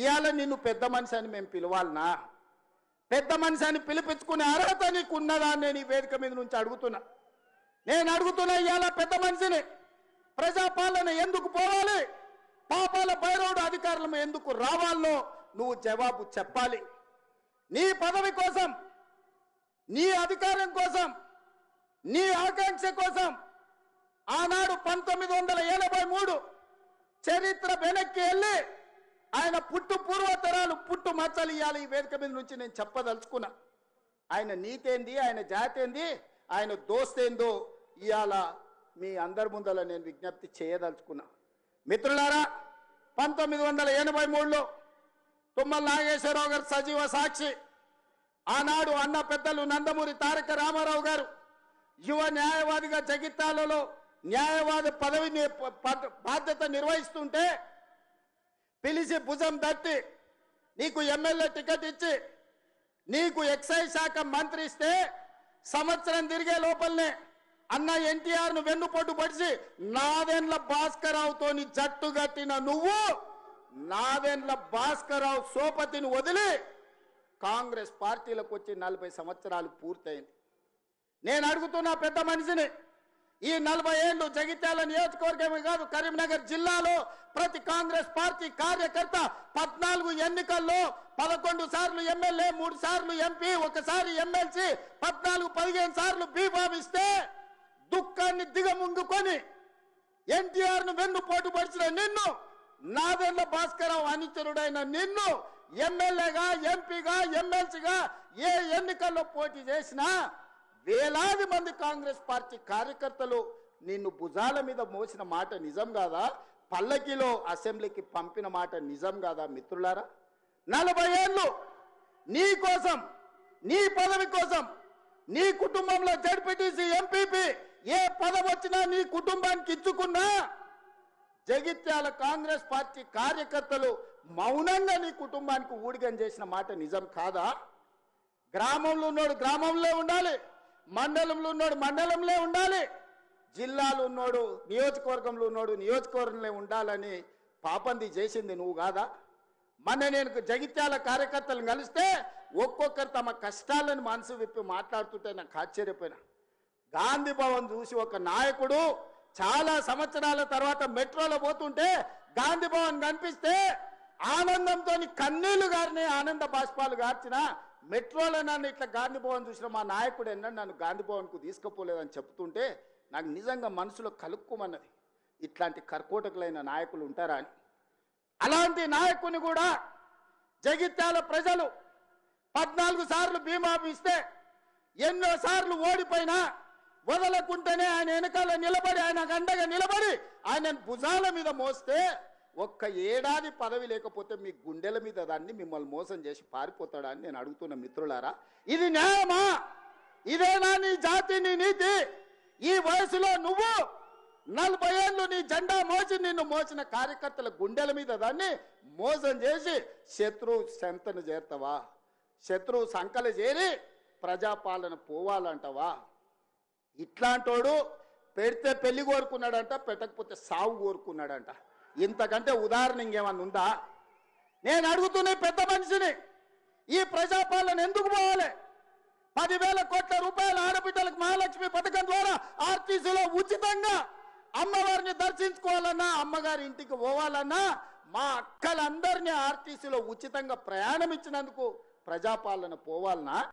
ఇవాళ నిన్ను పెద్ద మనిషి అని మేము పిలవాలనా? పెద్ద మనిషి అని పిలిపించుకునే అర్హత నీకు ఉన్నదా అని నేను ఈ వేదిక మీద నుంచి అడుగుతున్నా. నేను అడుగుతున్నా, ఇవాళ పెద్ద మనిషిని ప్రజాపాలన ఎందుకు పోవాలి, పాపాల భైరవుడు అధికారులు ఎందుకు రావాలో నువ్వు జవాబు చెప్పాలి. నీ పదవి కోసం, నీ అధికారం కోసం, నీ ఆకాంక్ష కోసం ఆనాడు 1983 చరిత్ర వెనక్కి వెళ్ళి ఆయన పుట్టు పూర్వతరాలు పుట్టు మచ్చలు ఇవ్వాలి. ఈ వేదిక మీద నుంచి నేను చెప్పదలుచుకున్నా. ఆయన నీతేంది, ఆయన జాతేంది, ఆయన దోస్తేందో ఇవాళ మీ అందరి ముందర నేను విజ్ఞప్తి చేయదలుచుకున్నా. మిత్రులారా, 1983లో తుమ్మల నాగేశ్వరరావు గారు సజీవ సాక్షి. ఆనాడు అన్న పెద్దలు నందమూరి తారక రామారావు గారు యువ న్యాయవాదిగా జగిత్యాలలో న్యాయవాది పదవిని బాధ్యత నిర్వహిస్తుంటే పిలిచి భుజం తట్టి నీకు ఎమ్మెల్యే టికెట్ ఇచ్చి నీకు ఎక్సైజ్ శాఖ మంత్రి ఇస్తే సంవత్సరం తిరిగే లోపలనే అన్న ఎన్టీఆర్ను వెన్నుపోటు పడిచి నాదెండ్ల భాస్కరరావుతోని జట్టు కట్టిన నువ్వు నాదెండ్ల భాస్కరరావు సోపతిని వదిలి కాంగ్రెస్ పార్టీలకు వచ్చి 40 సంవత్సరాలు పూర్తయింది. నేను అడుగుతున్నా పెద్ద మనిషిని, ఈ 40 ఏళ్ళు జగిత్యాల నియోజకవర్గమే కాదు కరీంనగర్ జిల్లాలో ప్రతి కాంగ్రెస్ పార్టీ కార్యకర్త 14 ఎన్నికల్లో 11 సార్లు ఎమ్మెల్యే, 3 సార్లు ఎంపీ, 1 సారి ఎమ్మెల్సీ, 14-15 సార్లు బీఫామ్ ఇస్తే దుఃఖాన్ని దిగముంగుకొని ఎన్టీఆర్ను వెన్నుపోటు పడిచిన నిన్ను, నాదెండ్ల భాస్కరరావు అనుచరుడైన నిన్ను ఎమ్మెల్యేగా, ఎంపీగా, ఎమ్మెల్సీగా ఏ ఎన్నికల్లో పోటీ చేసినా వేలాది మంది కాంగ్రెస్ పార్టీ కార్యకర్తలు నిన్ను భుజాల మీద మోసిన మాట నిజం కాదా? పల్లకిలో అసెంబ్లీకి పంపిన మాట నిజం కాదా? మిత్రులారా, 40 ఏళ్ళు నీ కోసం, నీ పదవి కోసం, నీ కుటుంబంలో జడ్పీటీసీ, ఎంపీపీ ఏ పదవి వచ్చినా నీ కుటుంబానికి ఇచ్చుకున్నా జగిత్యాల కాంగ్రెస్ పార్టీ కార్యకర్తలు మౌనంగా నీ కుటుంబానికి ఊడిగం చేసిన మాట నిజం కాదా? గ్రామంలో ఉన్నోడు గ్రామంలో ఉండాలి, మండలంలో ఉన్నోడు మండలంలో ఉండాలి, జిల్లాలో ఉన్నోడు నియోజకవర్గంలో ఉన్నోడు నియోజకవర్గంలో ఉండాలని పాపంది చేసింది నువ్వు కాదా? మొన్న నేను జగిత్యాల కార్యకర్తలను కలిస్తే ఒక్కొక్కరు తమ కష్టాలను మనసు విప్పి మాట్లాడుతుంటే నాకు ఆశ్చర్యపోయినా. గాంధీ భవన్ చూసి ఒక నాయకుడు చాలా సంవత్సరాల తర్వాత మెట్రోలో పోతుంటే గాంధీ భవన్ కనిపిస్తే ఆనందంతో కన్నీళ్లు గారిని ఆనంద బాష్పాలు గార్చిన మెట్రోలో నన్ను ఇట్లా గాంధీ భవన్ చూసిన మా నాయకుడు ఎన్నడూ నన్ను గాంధీ భవన్కు తీసుకుపోలేదని చెప్తుంటే నాకు నిజంగా మనసులో కలుక్కుమన్నది. ఇట్లాంటి కర్కోటకులైన నాయకులు ఉంటారా అని. అలాంటి నాయకుని కూడా జగిత్యాల ప్రజలు 14 సార్లు బీమా ఇస్తే ఎన్నో సార్లు ఓడిపోయినా వదలకుంటేనే ఆయన వెనకాల నిలబడి, ఆయన గండగా నిలబడి ఆయన భుజాల మీద మోస్తే ఒక్క ఏడాది పదవి లేకపోతే మీ గుండెల మీద దాన్ని మిమ్మల్ని మోసం చేసి పారిపోతాడా అని నేను అడుగుతున్న మిత్రులారా. ఇది న్యాయమా? ఇదేనా నీ జాతి, నీ నీతి? ఈ వయసులో నువ్వు 40 ఏళ్ళు నీ జెండా మోసి నిన్ను మోసిన కార్యకర్తల గుండెల మీద దాన్ని మోసం చేసి శత్రువు సంతను చేరుతావా? శత్రువు సంకలు చేరి ప్రజాపాలన పోవాలంటావా? ఇట్లాంటోడు పెడితే పెళ్లి కోరుకున్నాడంట, పెట్టకపోతే సావు కోరుకున్నాడంట. ఇంతకంటే ఉదాహరణ ఇంకేమన్నా ఉందా? నేను అడుగుతున్న పెద్ద మనిషిని, ఈ ప్రజాపాలన ఎందుకు పోవాలి? 10,000 కోట్ల రూపాయల ఆడబిడ్డలకు మహాలక్ష్మి పథకం ద్వారా ఆర్టీసీలో ఉచితంగా అమ్మవారిని దర్శించుకోవాలన్నా, అమ్మగారి ఇంటికి పోవాలన్నా మా అక్కలందరినీ ఆర్టీసీలో ఉచితంగా ప్రయాణం ఇచ్చినందుకు ప్రజాపాలన పోవాలన్నా?